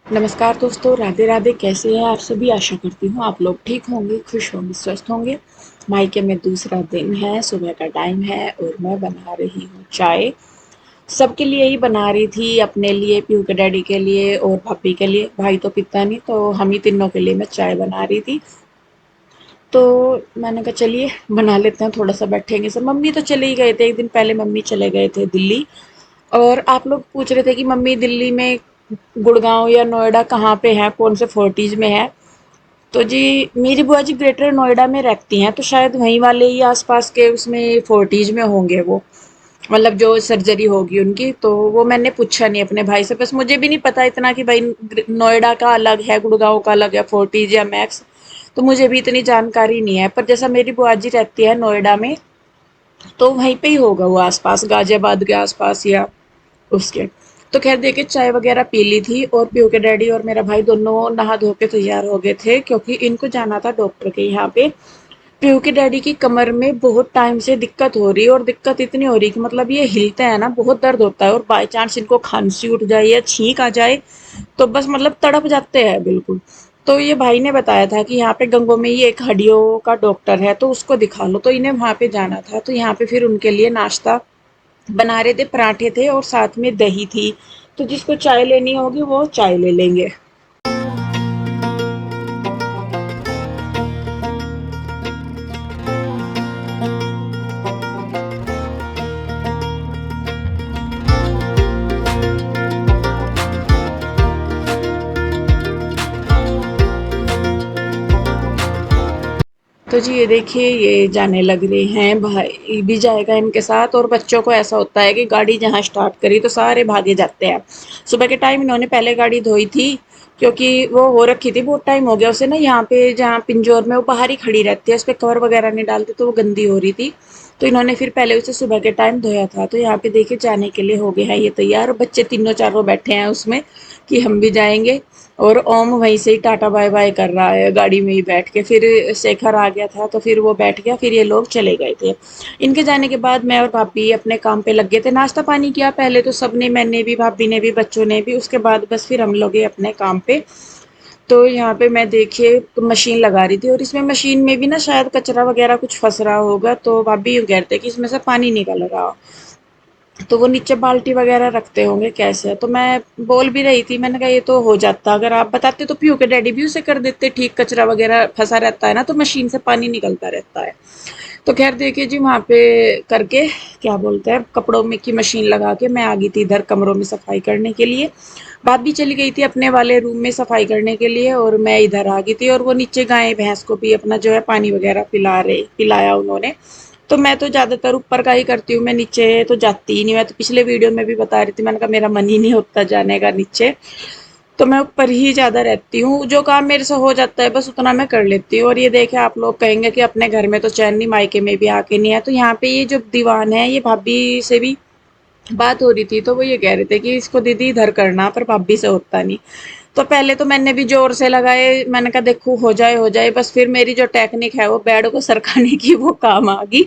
नमस्कार दोस्तों, राधे राधे। कैसे हैं आप सभी? आशा करती हूँ आप लोग ठीक होंगे, खुश होंगे, स्वस्थ होंगे। मायके में दूसरा दिन है, सुबह का टाइम है और मैं बना रही हूँ चाय। सबके लिए ही बना रही थी, अपने लिए, पीहू के डैडी के लिए और भाभी के लिए। भाई तो पीता नहीं, तो हम ही तीनों के लिए मैं चाय बना रही थी। तो मैंने कहा चलिए बना लेते हैं, थोड़ा सा बैठेंगे सब। मम्मी तो चले ही गए थे, एक दिन पहले मम्मी चले गए थे दिल्ली। और आप लोग पूछ रहे थे कि मम्मी दिल्ली में गुड़गांव या नोएडा कहाँ पे है, कौन से फोर्टिज में है। तो जी, मेरी बुआ जी ग्रेटर नोएडा में रहती हैं, तो शायद वहीं वाले ही आसपास के उसमें फोर्टिज में होंगे वो। मतलब जो सर्जरी होगी उनकी, तो वो मैंने पूछा नहीं अपने भाई से। बस मुझे भी नहीं पता इतना कि भाई नोएडा का अलग है, गुड़गांव का अलग है, फोर्टिज या मैक्स। तो मुझे भी इतनी जानकारी नहीं है, पर जैसा मेरी बुआ जी रहती है नोएडा में, तो वहीं पे ही होगा वो, आसपास गाजियाबाद के आसपास या उसके। तो खैर देखिए, चाय वगैरह पी ली थी और पीहू के डैडी और मेरा भाई दोनों नहा धो के तैयार हो गए थे, क्योंकि इनको जाना था डॉक्टर के यहाँ पे। पीहू के डैडी की कमर में बहुत टाइम से दिक्कत हो रही है, और दिक्कत इतनी हो रही कि मतलब ये हिलते हैं ना, बहुत दर्द होता है, और बाई चांस इनको खांसी उठ जाए या छींक आ जाए तो बस मतलब तड़प जाते हैं बिल्कुल। तो ये भाई ने बताया था कि यहाँ पे गंगों में ही एक हड्डियों का डॉक्टर है, तो उसको दिखा लो। तो इन्हें वहां पे जाना था, तो यहाँ पे फिर उनके लिए नाश्ता बना रहे थे, पराठे थे और साथ में दही थी। तो जिसको चाय लेनी होगी वो चाय ले लेंगे। तो जी ये देखिए, ये जाने लग रहे हैं, भाई भी जाएगा इनके साथ। और बच्चों को ऐसा होता है कि गाड़ी जहाँ स्टार्ट करी तो सारे भागे जाते हैं। सुबह के टाइम इन्होंने पहले गाड़ी धोई थी, क्योंकि वो हो रखी थी, बहुत टाइम हो गया उसे ना। यहाँ पे जहाँ पिंजौर में वो बाहर ही खड़ी रहती है, उस पर कवर वगैरह नहीं डालते, तो वो गंदी हो रही थी। तो इन्होंने फिर पहले उसे सुबह के टाइम धोया था। तो यहाँ पे देखिए जाने के लिए हो गए हैं ये तैयार। बच्चे तीनों चारों बैठे हैं उसमें कि हम भी जाएंगे। और ओम वहीं से ही टाटा बाय बाय कर रहा है गाड़ी में ही बैठ के। फिर शेखर आ गया था, तो फिर वो बैठ गया, फिर ये लोग चले गए थे। इनके जाने के बाद मैं और भाभी अपने काम पे लग गए थे। नाश्ता पानी किया पहले तो सबने, मैंने भी, भाभी ने भी, बच्चों ने भी। उसके बाद बस फिर हम लोग गए अपने काम पे। तो यहाँ पे मैं देखिए तो मशीन लगा रही थी, और इसमें मशीन में भी ना शायद कचरा वगैरह कुछ फंस रहा होगा। तो भाभी यूँ कह रहे थे कि इसमें से पानी निकल रहा। तो वो नीचे बाल्टी वगैरह रखते होंगे कैसे। तो मैं बोल भी रही थी, मैंने कहा ये तो हो जाता, अगर आप बताते तो पीहू के डैडी भी उसे कर देते ठीक। कचरा वगैरह फंसा रहता है ना, तो मशीन से पानी निकलता रहता है। तो खैर देखिए जी, वहाँ पे करके, क्या बोलते हैं, कपड़ों में की मशीन लगा के मैं आ गई थी इधर कमरों में सफाई करने के लिए। भाभी चली गई थी अपने वाले रूम में सफाई करने के लिए, और मैं इधर आ गई थी। और वो नीचे गाय भैंस को भी अपना जो है पानी वगैरह पिलाया उन्होंने। तो मैं तो ज़्यादातर ऊपर का ही करती हूँ, मैं नीचे तो जाती ही नहीं। मैं तो पिछले वीडियो में भी बता रही थी, मैंने कहा मेरा मन ही नहीं होता जाने का नीचे। तो मैं ऊपर ही ज़्यादा रहती हूँ, जो काम मेरे से हो जाता है बस उतना मैं कर लेती हूँ। और ये देखे, आप लोग कहेंगे कि अपने घर में तो चैन नहीं, मायके में भी आके नहीं है। तो यहाँ पे ये जो दीवान है, ये भाभी से भी बात हो रही थी, तो वो ये कह रहे थे कि इसको दीदी इधर करना, पर भाभी से होता नहीं। तो पहले तो मैंने भी जोर से लगाए, मैंने कहा देखो हो जाए हो जाए। बस फिर मेरी जो टेक्निक है वो बेड को सरकाने की, वो काम आ गई।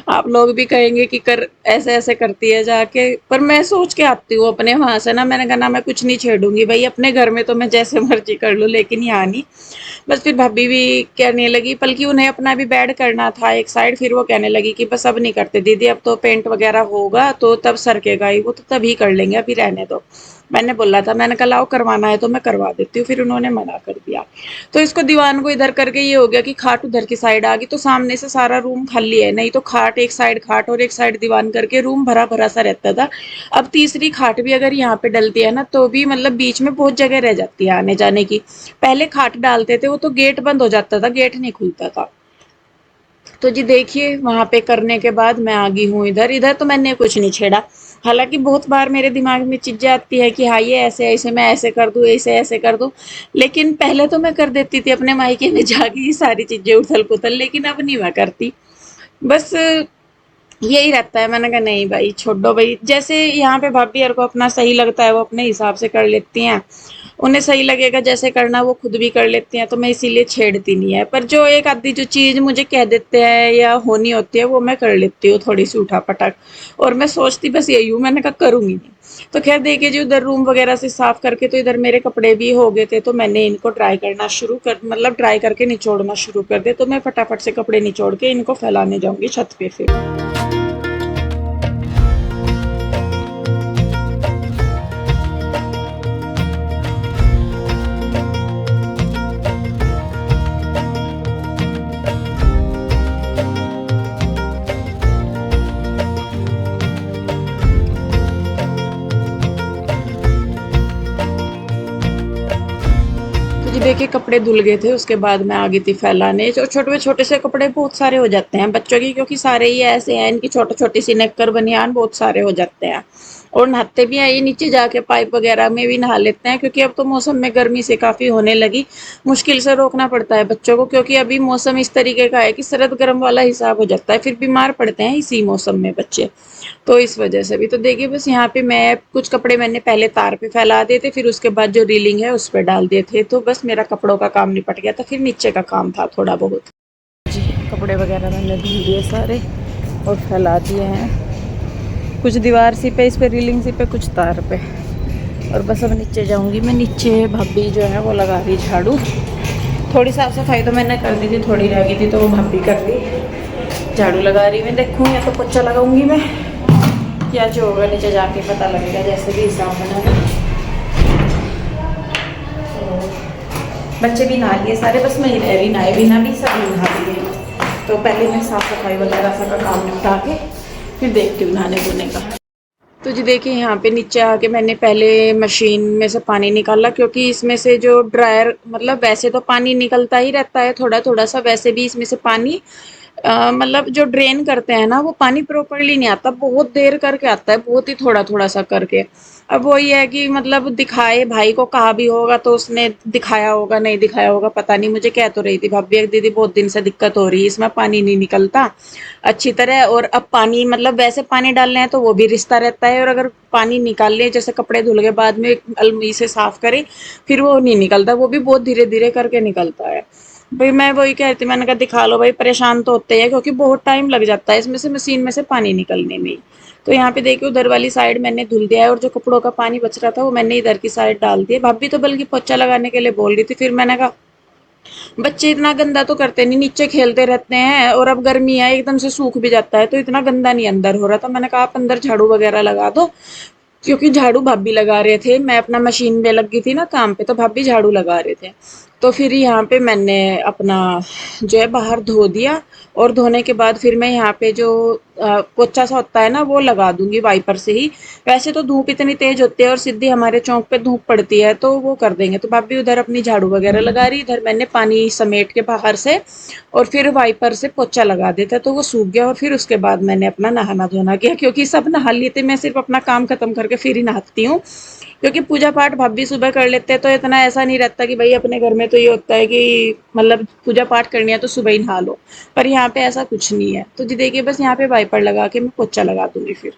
आप लोग भी कहेंगे कि कर ऐसे ऐसे करती है जाके, पर मैं सोच के आती हूँ अपने वहां से ना। मैंने कहा ना, मैं कुछ नहीं छेड़ूंगी भाई, अपने घर में तो मैं जैसे मर्जी कर लूँ, लेकिन यहाँ नहीं। बस फिर भाभी भी कहने लगी, बल्कि उन्हें अपना भी बेड करना था एक साइड। फिर वो कहने लगी कि बस अब नहीं करते दीदी, अब तो पेंट वगैरह होगा तो तब सरकेगा ही, वो तो तभी कर लेंगे, अभी रहने दो। मैंने बोला था, मैंने कहा लाओ करवाना है तो मैं करवा देती हूँ। फिर उन्होंने मना कर दिया। तो इसको दीवान को इधर करके ये हो गया कि खाट उधर की साइड आ गई, तो सामने से सारा रूम खाली है। नहीं तो खाट एक साइड, खाट और एक साइड दीवान करके रूम भरा भरा सा रहता था। अब तीसरी खाट भी अगर यहाँ पे डलती है ना, तो भी मतलब बीच में बहुत जगह रह जाती है आने जाने की। पहले खाट डालते थे वो तो गेट बंद हो जाता था, गेट नहीं खुलता था। तो जी देखिए, वहां पे करने के बाद मैं आ गई हूँ इधर। इधर तो मैंने कुछ नहीं छेड़ा। हालांकि बहुत बार मेरे दिमाग में चीजें आती है कि हाँ ये ऐसे ऐसे, मैं ऐसे कर दूं, ऐसे ऐसे कर दूं। लेकिन पहले तो मैं कर देती थी अपने मायके में जाके ये सारी चीजें उथल पुथल, लेकिन अब नहीं मैं करती। बस यही रहता है। मैंने कहा नहीं भाई, छोड़ो भाई, जैसे यहाँ पे भाभी को अपना सही लगता है वो अपने हिसाब से कर लेती हैं। उन्हें सही लगेगा जैसे करना वो खुद भी कर लेते हैं, तो मैं इसीलिए छेड़ती नहीं है। पर जो एक आधी जो चीज़ मुझे कह देते हैं या होनी होती है वो मैं कर लेती हूँ थोड़ी सी उठा-पटक, और मैं सोचती बस यही हूँ, मैंने कहा करूँगी नहीं। तो ख़ैर देखिए जी, उधर रूम वग़ैरह से साफ़ करके तो इधर मेरे कपड़े भी हो गए थे, तो मैंने इनको ड्राई करना शुरू कर मतलब ड्राई करके निचोड़ना शुरू कर दिया। तो मैं फटाफट से कपड़े निचोड़ के इनको फैलाने जाऊँगी छत पे फिर। तो जी देखिए, कपड़े धुल गए थे, उसके बाद मैं आ गई थी फैलाने। जो छोटे-छोटे से कपड़े बहुत सारे हो जाते हैं बच्चों की, क्योंकि सारे ही ऐसे हैं, इनकी छोटी-छोटी सी नेकर बनियान बहुत सारे हो जाते हैं। और नहाते भी हैं ये, नीचे जाके पाइप वगैरह में भी नहा लेते हैं, क्योंकि अब तो मौसम में गर्मी से काफ़ी होने लगी। मुश्किल से रोकना पड़ता है बच्चों को, क्योंकि अभी मौसम इस तरीके का है कि सर्द गर्म वाला हिसाब हो जाता है, फिर बीमार पड़ते हैं इसी मौसम में बच्चे। तो इस वजह से भी तो देखिए, बस यहाँ पे मैं कुछ कपड़े मैंने पहले तार पे फैला दिए थे, फिर उसके बाद जो रीलिंग है उस पे डाल दिए थे, तो बस मेरा कपड़ों का काम निपट गया था। फिर नीचे का काम था थोड़ा बहुत। जी, कपड़े वगैरह मैंने धुल दिए सारे और फैला दिए हैं, कुछ दीवार सी पे, इस पे रीलिंग सी पे, कुछ तार पे। और बस अब नीचे जाऊंगी मैं। नीचे भाभी जो है वो लगा रही झाड़ू। थोड़ी साफ सफाई तो मैंने कर दी थी, थोड़ी रह गई थी तो वो भाभी कर रही, झाड़ू लगा रही। मैं देखूँ या तो पोछा लगाऊंगी मैं, क्या जो होगा नीचे जाके पता लगेगा, जैसे भी हिसाब बना। बच्चे भी नहा लिए सारे, बस मैं ही रह रही, नहाए बिना भी सब नहा लिए। तो पहले मैं साफ़ सफाई वगैरह सा का काम निपटा के फिर देखती हूँ नहाने धोने का। तो जी देखिए, यहाँ पे नीचे आके मैंने पहले मशीन में से पानी निकाला, क्योंकि इसमें से जो ड्रायर मतलब वैसे तो पानी निकलता ही रहता है थोड़ा थोड़ा सा, वैसे भी इसमें से पानी मतलब जो ड्रेन करते हैं ना, वो पानी प्रॉपरली नहीं आता, बहुत देर करके आता है, बहुत ही थोड़ा थोड़ा सा करके। अब वही है कि मतलब दिखाए, भाई को कहा भी होगा तो उसने दिखाया होगा, नहीं दिखाया होगा पता नहीं। मुझे कह तो रही थी भाभी, एक दीदी बहुत दिन से दिक्कत हो रही है, इसमें पानी नहीं निकलता अच्छी तरह। और अब पानी मतलब वैसे पानी डालने हैं तो वो भी रिश्ता रहता है, और अगर पानी निकाल ले, जैसे कपड़े धुल के बाद में अलमी से साफ करें, फिर वो नहीं निकलता, वो भी बहुत धीरे धीरे करके निकलता है। भाई मैं वही कह रही थी, मैंने कहा दिखा लो भाई, परेशान तो होते हैं, क्योंकि बहुत टाइम लग जाता है इसमें से, मशीन में से पानी निकलने में ही। तो यहाँ पे देखिए, उधर वाली साइड मैंने धुल दिया है, और जो कपड़ों का पानी बच रहा था वो मैंने इधर की साइड डाल दिया। भाभी तो बल्कि पोछा लगाने के लिए बोल रही थी, फिर मैंने कहा बच्चे इतना गंदा तो करते नहीं, नीचे खेलते रहते हैं, और अब गर्मी है एकदम से सूख भी जाता है, तो इतना गंदा नहीं अंदर हो रहा था। मैंने कहा आप अंदर झाड़ू वगैरह लगा दो, क्योंकि झाड़ू भाभी लगा रहे थे, मैं अपना मशीन में लग गई थी ना काम पे, तो भाभी झाड़ू लगा रहे थे। तो फिर यहाँ पे मैंने अपना जो है बाहर धो दिया, और धोने के बाद फिर मैं यहाँ पे जो पोछा सा होता है ना, वो लगा दूंगी वाइपर से ही। वैसे तो धूप इतनी तेज होती है और सीधी हमारे चौक पे धूप पड़ती है, तो वो कर देंगे। तो भाभी उधर अपनी झाड़ू वगैरह लगा रही, इधर मैंने पानी समेट के बाहर से और फिर वाइपर से पोछा लगा देता, तो वो सूख गया। और फिर उसके बाद मैंने अपना नहाना धोना किया, क्योंकि सब नहा लिए थे, मैं सिर्फ अपना काम खत्म करके फिर ही नहाती हूँ। क्योंकि पूजा पाठ भाभी सुबह कर लेते हैं, तो इतना ऐसा नहीं रहता कि भाई अपने घर में तो ये होता है कि मतलब पूजा पाठ करनी है तो सुबह ही नहा लो, पर यहाँ पे ऐसा कुछ नहीं है। तो जी देखिए, बस यहाँ पे वाइपर लगा के मैं पोछा लगा दूंगी फिर।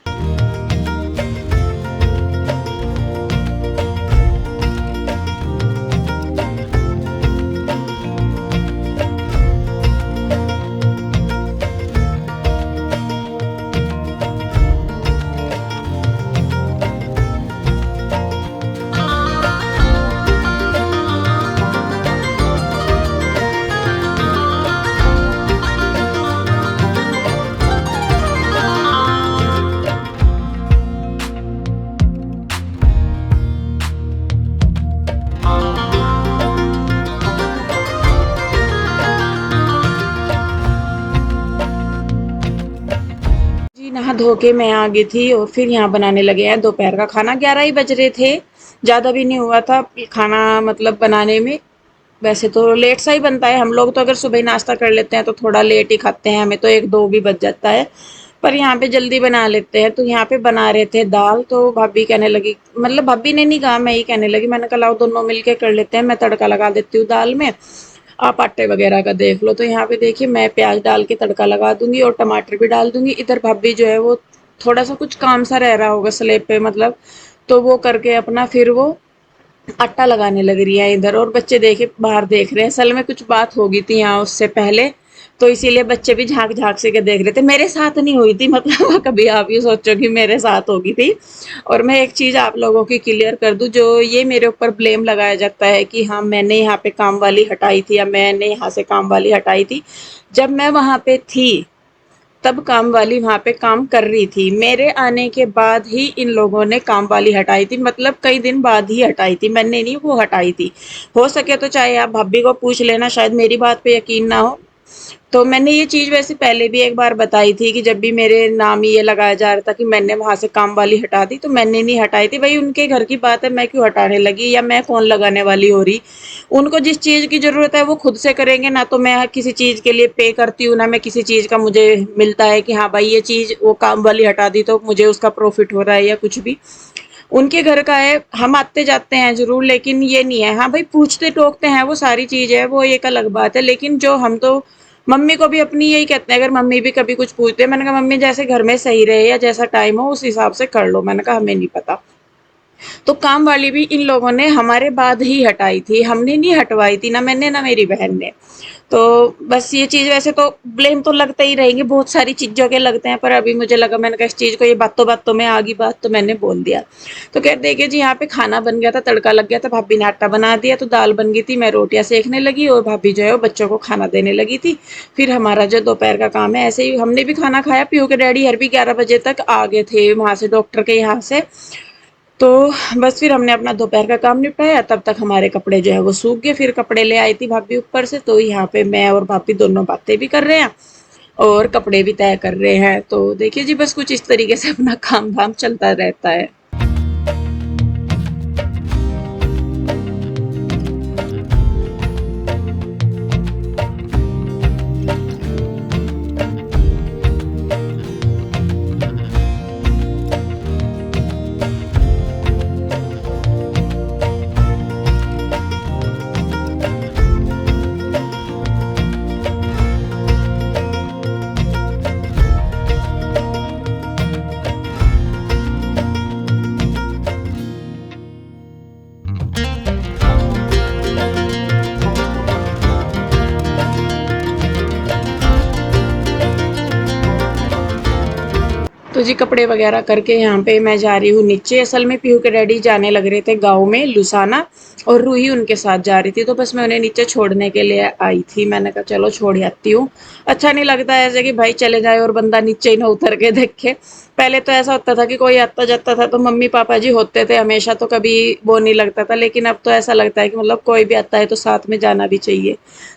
जी, नहा धो के मैं आ गई थी, और फिर यहाँ बनाने लगे हैं दोपहर का खाना। 11 ही बज रहे थे, ज़्यादा भी नहीं हुआ था खाना मतलब बनाने में। वैसे तो लेट सा ही बनता है, हम लोग तो अगर सुबह ही नाश्ता कर लेते हैं तो थोड़ा लेट ही खाते हैं, हमें तो 1-2 भी बज जाता है। पर यहाँ पे जल्दी बना लेते हैं। तो यहाँ पे बना रहे थे दाल, तो भाभी कहने लगी, मतलब भाभी ने नहीं कहा, मैं ही कहने लगी। मैंने कहा लाओ दोनों मिलके कर लेते हैं, मैं तड़का लगा देती हूँ दाल में, आप आटे वगैरह का देख लो। तो यहाँ पे देखिए, मैं प्याज डाल के तड़का लगा दूंगी और टमाटर भी डाल दूंगी। इधर भाभी जो है वो थोड़ा सा कुछ काम सा रह रहा होगा स्लेब पे मतलब, तो वो करके अपना फिर वो आटा लगाने लग रही है इधर, और बच्चे देखे बाहर देख रहे हैं। असल में कुछ बात हो गई थी यहाँ उससे पहले, तो इसीलिए बच्चे भी झांक झांक से के देख रहे थे। मेरे साथ नहीं हुई थी, मतलब कभी आप ये सोचो कि मेरे साथ होगी थी। और मैं एक चीज आप लोगों की क्लियर कर दूं, जो ये मेरे ऊपर ब्लेम लगाया जाता है कि हाँ मैंने यहाँ पे काम वाली हटाई थी या मैंने यहाँ से काम वाली हटाई थी, जब मैं वहां पे थी तब काम वाली वहां पे काम कर रही थी। मेरे आने के बाद ही इन लोगों ने काम वाली हटाई थी, मतलब कई दिन बाद ही हटाई थी, मैंने नहीं, वो हटाई थी। हो सके तो चाहे आप भाभी को पूछ लेना, शायद मेरी बात पे यकीन ना हो। तो मैंने ये चीज़ वैसे पहले भी एक बार बताई थी कि जब भी मेरे नाम ये लगाया जा रहा था कि मैंने वहां से काम वाली हटा दी, तो मैंने नहीं हटाई थी। भाई उनके घर की बात है, मैं क्यों हटाने लगी, या मैं कौन लगाने वाली हो रही। उनको जिस चीज़ की ज़रूरत है वो खुद से करेंगे ना, तो मैं किसी चीज़ के लिए पे करती हूँ ना मैं किसी चीज़ का मुझे मिलता है कि हाँ भाई ये चीज़ वो काम वाली हटा दी तो मुझे उसका प्रॉफिट हो रहा है या कुछ भी। उनके घर का है, हम आते जाते हैं जरूर, लेकिन ये नहीं है। हाँ भाई पूछते टोकते हैं, वो सारी चीज है, वो एक अलग बात है। लेकिन जो हम तो मम्मी को भी अपनी यही कहते हैं, अगर मम्मी भी कभी कुछ पूछते हैं, मैंने कहा मम्मी जैसे घर में सही रहे या जैसा टाइम हो उस हिसाब से कर लो, मैंने कहा हमें नहीं पता। तो काम वाली भी इन लोगों ने हमारे बाद ही हटाई थी, हमने नहीं हटवाई थी, ना मैंने ना मेरी बहन ने। तो बस ये चीज, वैसे तो ब्लेम तो लगते ही रहेंगे, बहुत सारी चीजों के लगते हैं, पर अभी मुझे लगा, मैंने कहा इस चीज को, ये बातों में आ गई बात तो मैंने बोल दिया। तो कहते देखिए जी यहाँ पे खाना बन गया था, तड़का लग गया था, भाभी ने आटा बना दिया, तो दाल बन गई थी, मैं रोटियां सेकने लगी और भाभी जो है वो बच्चों को खाना देने लगी थी। फिर हमारा जो दोपहर का काम है, ऐसे ही हमने भी खाना खाया। पीयू के डैडी हर भी 11 बजे तक आ गए थे वहां से, डॉक्टर के यहाँ से। तो बस फिर हमने अपना दोपहर का काम निपटाया, तब तक हमारे कपड़े जो है वो सूख गए। फिर कपड़े ले आई थी भाभी ऊपर से, तो यहाँ पे मैं और भाभी दोनों बातें भी कर रहे हैं और कपड़े भी तय कर रहे हैं। तो देखिए जी बस कुछ इस तरीके से अपना काम धाम चलता रहता है। तो जी कपड़े वगैरह करके यहाँ पे मैं जा रही हूँ नीचे। असल में पीहू के डैडी जाने लग रहे थे गाँव में लुसाना, और रूही उनके साथ जा रही थी, तो बस मैं उन्हें नीचे छोड़ने के लिए आई थी। मैंने कहा चलो छोड़ आती हूँ। अच्छा नहीं लगता ऐसे कि भाई चले जाए और बंदा नीचे ही ना उतर के देखे। पहले तो ऐसा होता था कि कोई आता जाता था तो मम्मी पापा जी होते थे हमेशा, तो कभी वो नहीं लगता था। लेकिन अब तो ऐसा लगता है कि मतलब कोई भी आता है तो साथ में जाना भी चाहिए।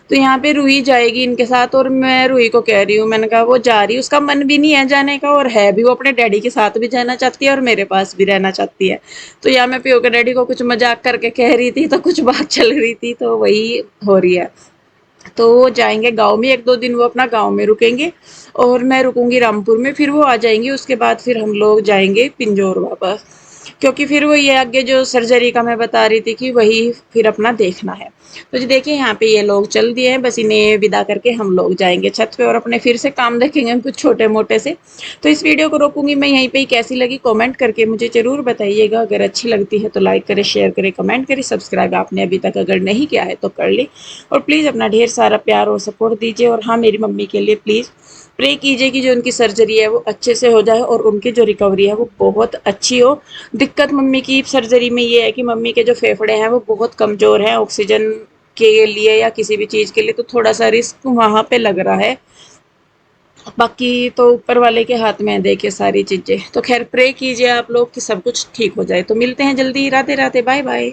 तो यहाँ पे रूही जाएगी इनके साथ, और मैं रूही को कह रही हूँ, मैंने कहा वो जा रही, उसका मन भी नहीं है जाने का, और है भी वो अपने डैडी के साथ भी जाना चाहती है और मेरे पास भी रहना चाहती है। तो यहाँ मैं पीओ के डैडी को कुछ मजाक करके कह रही थी, तो कुछ बात चल रही थी, तो वही हो रही है। तो वो जाएंगे गाँव में, 1-2 दिन वो अपना गाँव में रुकेंगे और मैं रुकूंगी रामपुर में। फिर वो आ जाएंगे, उसके बाद फिर हम लोग जाएंगे पिंजौर वापस, क्योंकि फिर वो ये आगे जो सर्जरी का मैं बता रही थी कि वही फिर अपना देखना है। तो जी देखिए यहाँ पे ये लोग चल दिए हैं, बस इन्हें विदा करके हम लोग जाएंगे छत पे और अपने फिर से काम देखेंगे कुछ छोटे मोटे से। तो इस वीडियो को रोकूंगी मैं यहीं पे ही। कैसी लगी कमेंट करके मुझे जरूर बताइएगा। अगर अच्छी लगती है तो लाइक करें, शेयर करें, कमेंट करें। सब्सक्राइब आपने अभी तक अगर नहीं किया है तो कर ले, और प्लीज़ अपना ढेर सारा प्यार और सपोर्ट दीजिए। और हाँ मेरी मम्मी के लिए प्लीज़ प्रे कीजिए कि जो उनकी सर्जरी है वो अच्छे से हो जाए और उनकी जो रिकवरी है वो बहुत अच्छी हो। दिक्कत मम्मी की सर्जरी में ये है कि मम्मी के जो फेफड़े हैं वो बहुत कमज़ोर हैं ऑक्सीजन के लिए या किसी भी चीज़ के लिए, तो थोड़ा सा रिस्क वहाँ पे लग रहा है। बाकी तो ऊपर वाले के हाथ में है देखिए सारी चीज़ें। तो खैर प्रे कीजिए आप लोग कि सब कुछ ठीक हो जाए। तो मिलते हैं जल्दी। Radhe Radhe, bye bye.